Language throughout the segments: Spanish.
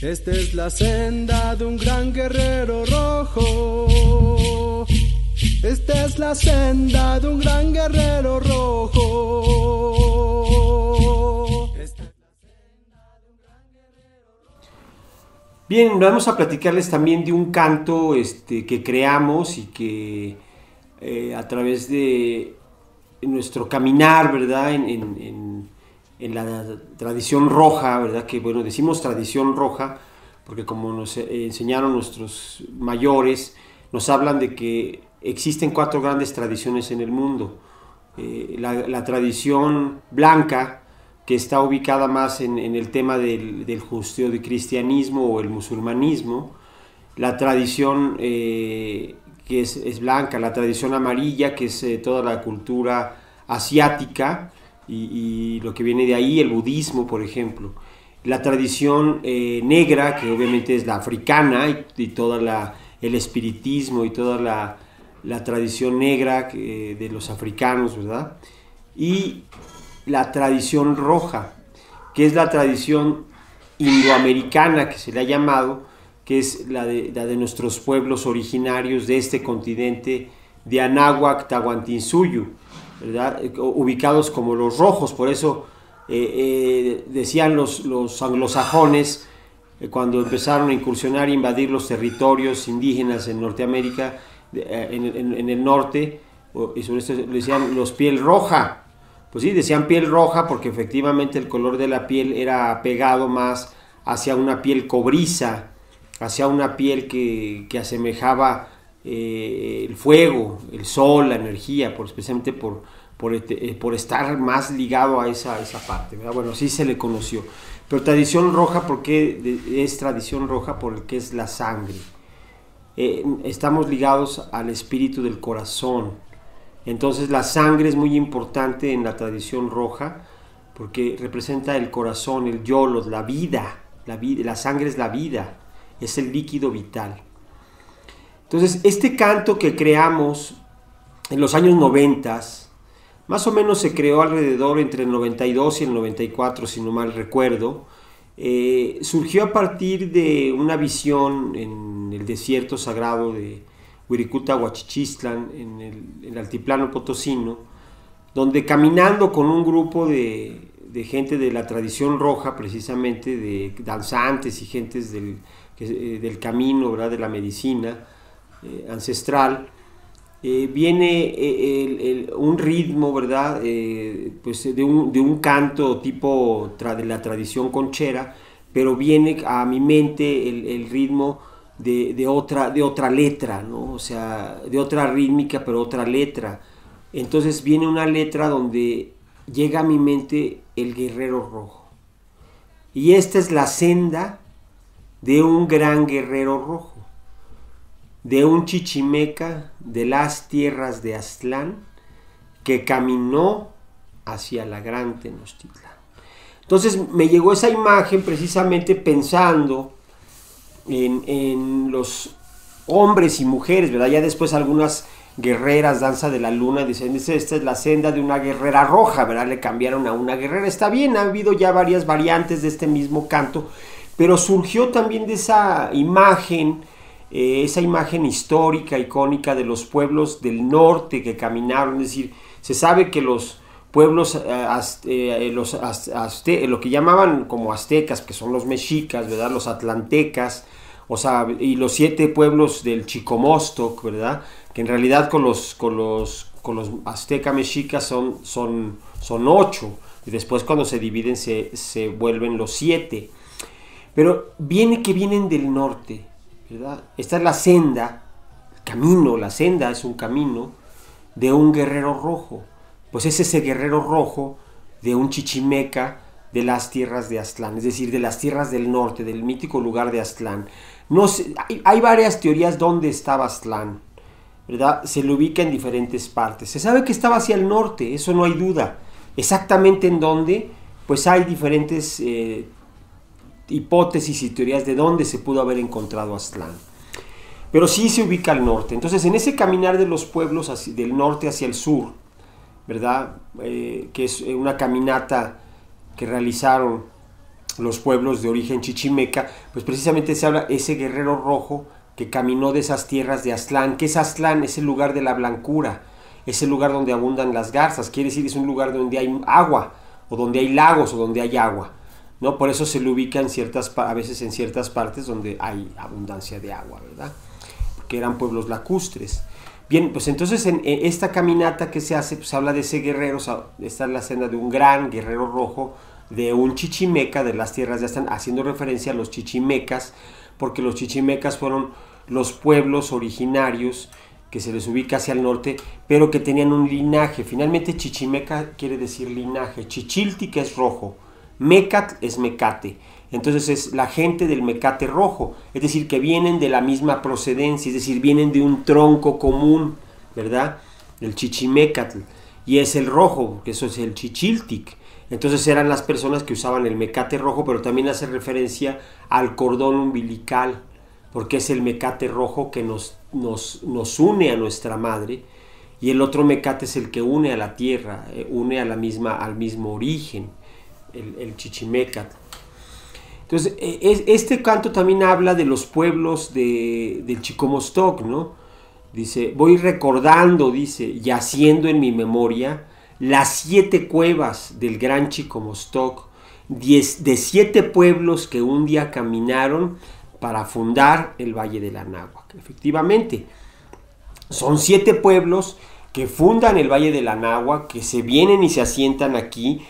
Esta es la senda de un gran guerrero rojo. Esta es la senda de un gran guerrero rojo. Bien, vamos a platicarles también de un canto que creamos y que a través de nuestro caminar, ¿verdad? En la tradición roja, ¿verdad? Que bueno, decimos tradición roja porque como nos enseñaron nuestros mayores, nos hablan de que existen 4 grandes tradiciones en el mundo. La tradición blanca, que está ubicada más en el tema del judeocristianismo o el musulmanismo, la tradición que es blanca, la tradición amarilla, que es toda la cultura asiática, y lo que viene de ahí, el budismo, por ejemplo. La tradición negra, que obviamente es la africana, y todo el espiritismo y toda la tradición negra de los africanos, ¿verdad? Y la tradición roja, que es la tradición indoamericana, que se le ha llamado, que es la de nuestros pueblos originarios de este continente de Anáhuac, Tahuantinsuyo, ¿verdad? Ubicados como los rojos. Por eso decían los anglosajones, cuando empezaron a incursionar e invadir los territorios indígenas en Norteamérica, en el norte, y sobre esto le decían los piel roja. Pues sí, decían piel roja porque efectivamente el color de la piel era pegado más hacia una piel cobriza, hacia una piel que asemejaba el fuego, el sol, la energía, especialmente por estar más ligado a esa parte, ¿verdad? Bueno, sí se le conoció. Pero tradición roja, ¿por qué es tradición roja? Porque es la sangre. Estamos ligados al espíritu del corazón. Entonces la sangre es muy importante en la tradición roja porque representa el corazón, el yolos, la vida. La sangre es la vida, es el líquido vital. Entonces este canto que creamos en los años 90, más o menos se creó alrededor entre el 92 y el 94, si no mal recuerdo, surgió a partir de una visión en el desierto sagrado de Wirikuta, Huachichistlan, en el altiplano potosino, donde caminando con un grupo de gente de la tradición roja, precisamente de danzantes y gentes del camino, ¿verdad? De la medicina ancestral, viene un ritmo, ¿verdad? Pues de un canto tipo de la tradición conchera, pero viene a mi mente el ritmo de otra letra, ¿no? O sea, de otra rítmica, pero otra letra. Entonces viene una letra donde llega a mi mente el guerrero rojo. Y esta es la senda de un gran guerrero rojo, de un chichimeca de las tierras de Aztlán que caminó hacia la gran Tenochtitlán. Entonces me llegó esa imagen precisamente pensando en los hombres y mujeres, ¿verdad? Ya después algunas guerreras, danza de la luna, dicen, esta es la senda de una guerrera roja, ¿verdad? Le cambiaron a una guerrera. Está bien, ha habido ya varias variantes de este mismo canto, pero surgió también de esa imagen histórica, icónica de los pueblos del norte que caminaron. Es decir, se sabe que los pueblos, lo que llamaban como aztecas, que son los mexicas, ¿verdad? Los atlantecas, o sea, y los 7 pueblos del Chicomostoc, ¿verdad? Que en realidad con los azteca mexicas son 8, y después cuando se dividen se vuelven los 7. Pero vienen del norte, ¿verdad? Esta es la senda, camino, la senda es un camino de un guerrero rojo. Pues es ese guerrero rojo de un chichimeca de las tierras de Aztlán, es decir, de las tierras del norte, del mítico lugar de Aztlán. No sé, hay varias teorías dónde estaba Aztlán, ¿verdad? Se lo ubica en diferentes partes. Se sabe que estaba hacia el norte, eso no hay duda. Exactamente en dónde, pues hay diferentes hipótesis y teorías de dónde se pudo haber encontrado Aztlán. Pero sí se ubica al norte. Entonces, en ese caminar de los pueblos del norte hacia el sur, ¿verdad? Que es una caminata que realizaron los pueblos de origen chichimeca, pues precisamente se habla ese guerrero rojo que caminó de esas tierras de Aztlán. ¿Qué es Aztlán? Es el lugar de la blancura, es el lugar donde abundan las garzas, quiere decir es un lugar donde hay agua, o donde hay lagos, o donde hay agua, ¿no? Por eso se le ubica a veces en ciertas partes donde hay abundancia de agua, ¿verdad? Porque eran pueblos lacustres. Bien, pues entonces en esta caminata que se hace, pues habla de ese guerrero, esta es la escena de un gran guerrero rojo, de un chichimeca de las tierras de Aztlán, haciendo referencia a los chichimecas, porque los chichimecas fueron los pueblos originarios que se les ubica hacia el norte, pero que tenían un linaje. Finalmente chichimeca quiere decir linaje, chichiltic es rojo, mecatl es mecate, entonces es la gente del mecate rojo, es decir, que vienen de la misma procedencia, es decir, vienen de un tronco común, ¿verdad? El chichimecatl, y es el rojo, que eso es el chichiltic. Entonces eran las personas que usaban el mecate rojo, pero también hace referencia al cordón umbilical, porque es el mecate rojo que nos une a nuestra madre, y el otro mecate es el que une a la tierra, une a al mismo origen, el chichimecatl. Entonces, este canto también habla de los pueblos del Chicomostoc, ¿no? Dice, voy recordando, dice, y haciendo en mi memoria las 7 cuevas del gran Chicomostoc, de 7 pueblos que un día caminaron para fundar el Valle del Anáhuac. Efectivamente, son 7 pueblos que fundan el Valle del Anáhuac, que se vienen y se asientan aquí,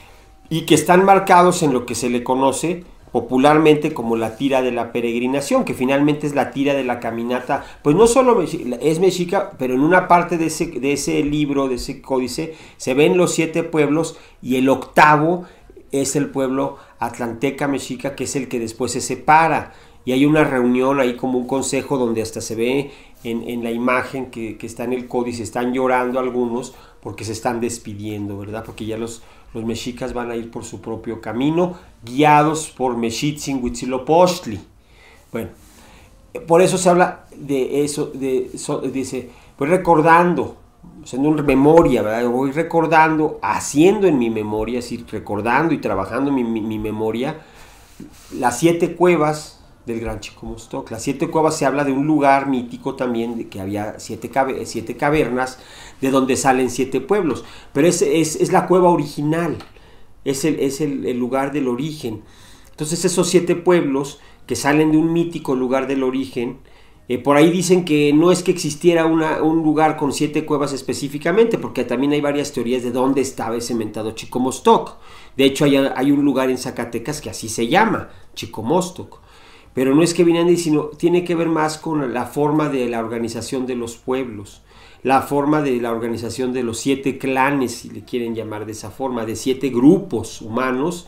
y que están marcados en lo que se le conoce popularmente como la tira de la peregrinación, que finalmente es la tira de la caminata, pues no solo es mexica, pero en una parte de ese libro, de ese códice, se ven los 7 pueblos, y el 8º es el pueblo atlanteca mexica, que es el que después se separa, y hay una reunión ahí como un consejo donde hasta se ve en la imagen que está en el códice, están llorando algunos porque se están despidiendo, ¿verdad? Porque ya los mexicas van a ir por su propio camino, guiados por Mexitzin Huitzilopochtli. Bueno, por eso se habla de eso, dice, voy recordando, haciendo una memoria, ¿verdad? Voy recordando, haciendo en mi memoria, es decir, recordando y trabajando mi memoria, las 7 cuevas del Gran Chicomostoc. Las 7 cuevas se habla de un lugar mítico también, de que había 7 cavernas, de donde salen 7 pueblos, pero es la cueva original, es el lugar del origen. Entonces esos 7 pueblos que salen de un mítico lugar del origen, por ahí dicen que no es que existiera un lugar con 7 cuevas específicamente, porque también hay varias teorías de dónde estaba ese mentado Chicomostoc. De hecho hay un lugar en Zacatecas que así se llama, Chicomostoc. Pero no es que vienen, sino tiene que ver más con la forma de la organización de los pueblos, la forma de la organización de los 7 clanes, si le quieren llamar de esa forma, de 7 grupos humanos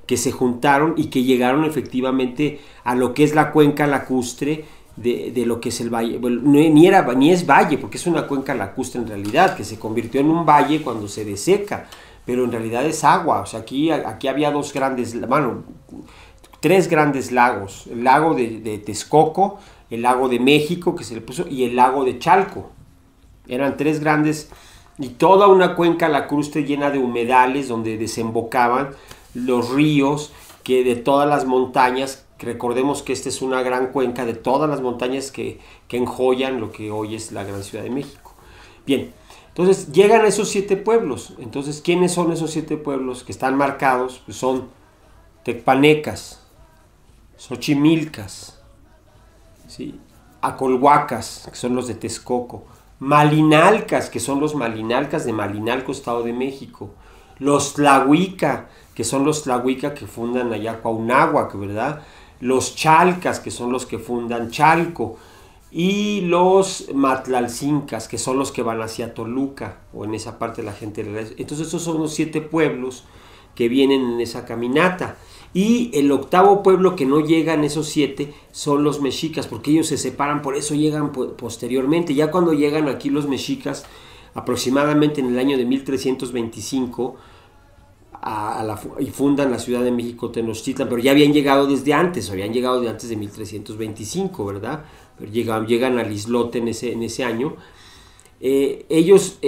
que se juntaron y que llegaron efectivamente a lo que es la cuenca lacustre de lo que es el valle. Bueno, ni es valle, porque es una cuenca lacustre en realidad, que se convirtió en un valle cuando se deseca, pero en realidad es agua. O sea, aquí había 3 grandes lagos, el lago de Texcoco, el lago de México que se le puso, y el lago de Chalco. Eran 3 grandes, y toda una cuenca lacustre llena de humedales donde desembocaban los ríos que de todas las montañas. Recordemos que esta es una gran cuenca de todas las montañas que enjollan lo que hoy es la gran Ciudad de México. Bien, entonces llegan a esos 7 pueblos. Entonces, ¿quiénes son esos 7 pueblos que están marcados? Pues son tecpanecas, xochimilcas, ¿sí? Acolhuacas, que son los de Texcoco, malinalcas, que son los malinalcas de Malinalco, Estado de México, los tlahuica, que son los tlahuica que fundan allá Cuauhnáhuac, ¿verdad? Los chalcas, que son los que fundan Chalco, y los matlalcincas, que son los que van hacia Toluca, o en esa parte la gente. Entonces esos son los 7 pueblos que vienen en esa caminata. Y el 8º pueblo que no llegan esos 7 son los mexicas, porque ellos se separan, por eso llegan posteriormente. Ya cuando llegan aquí los mexicas, aproximadamente en el año de 1325, y fundan la Ciudad de México, Tenochtitlan, pero ya habían llegado desde antes de 1325, ¿verdad? Pero llegan al islote en ese año. Ellos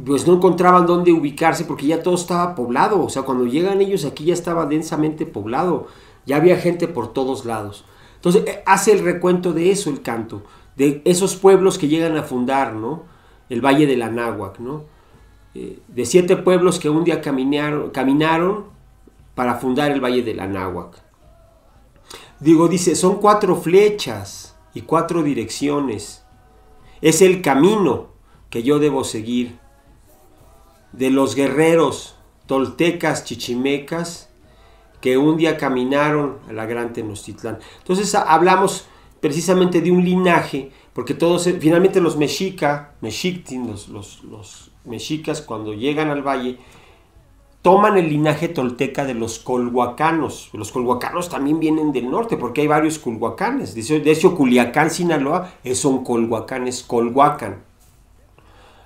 pues no encontraban dónde ubicarse porque ya todo estaba poblado. O sea, cuando llegan ellos aquí ya estaba densamente poblado, ya había gente por todos lados. Entonces hace el recuento de eso el canto, de esos pueblos que llegan a fundar, ¿no?, el Valle del Anáhuac, ¿no? De 7 pueblos que un día caminaron para fundar el Valle del Anáhuac. Dice, son 4 flechas y 4 direcciones. Es el camino que yo debo seguir. De los guerreros toltecas, chichimecas, que un día caminaron a la gran Tenochtitlán. Entonces hablamos precisamente de un linaje, porque todos, finalmente los mexicas, cuando llegan al valle, toman el linaje tolteca de los colhuacanos. Los colhuacanos también vienen del norte, porque hay varios Culhuacanes. De hecho, Culiacán, Sinaloa, son colhuacanes, Colhuacan.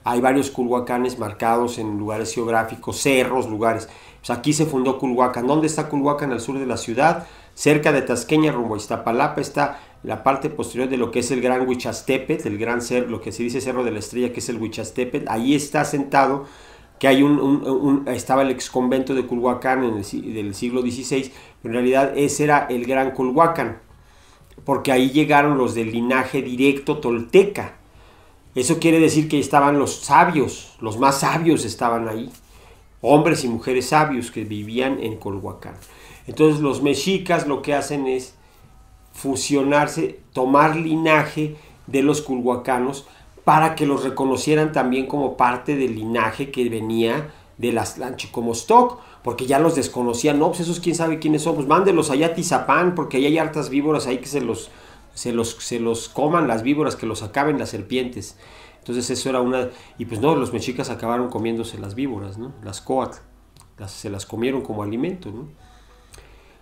Hay varios Culhuacanes marcados en lugares geográficos, cerros, lugares. Pues aquí se fundó Culhuacan. ¿Dónde está Culhuacan? Al sur de la ciudad, cerca de Tasqueña, rumbo a Iztapalapa, está la parte posterior de lo que es el Gran Huichastepetl, el gran cerro, lo que se dice Cerro de la Estrella, que es el Huichastepetl. Ahí está sentado, que hay estaba el ex convento de Culhuacán del siglo XVI, pero en realidad ese era el Gran Culhuacan, porque ahí llegaron los del linaje directo tolteca. Eso quiere decir que estaban los sabios, los más sabios estaban ahí, hombres y mujeres sabios que vivían en Culhuacán. Entonces los mexicas lo que hacen es fusionarse, tomar linaje de los culhuacanos para que los reconocieran también como parte del linaje que venía de las Tlanchicomostoc, porque ya los desconocían. No, pues esos quién sabe quiénes son, pues mándelos allá a Tizapán, porque ahí hay hartas víboras ahí que se los coman las víboras, que los acaben las serpientes. Entonces eso era una... Y pues no, los mexicas acabaron comiéndose las víboras, ¿no?, las coatl, se las comieron como alimento, ¿no?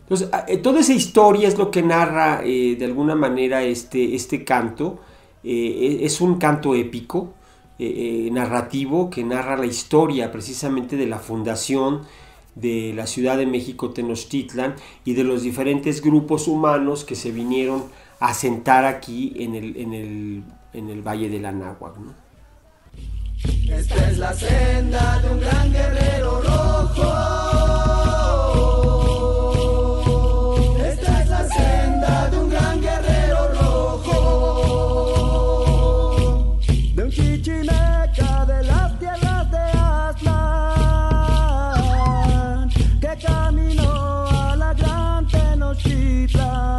Entonces, toda esa historia es lo que narra de alguna manera este canto. Es un canto épico, narrativo, que narra la historia precisamente de la fundación de la Ciudad de México Tenochtitlán y de los diferentes grupos humanos que se vinieron a asentar aquí en el Valle del Anáhuac, ¿no? Esta es la senda de un gran guerrero rojo. Esta es la senda de un gran guerrero rojo. De un chichimeca de las tierras de Aztlán, que caminó a la gran Tenochtitlán.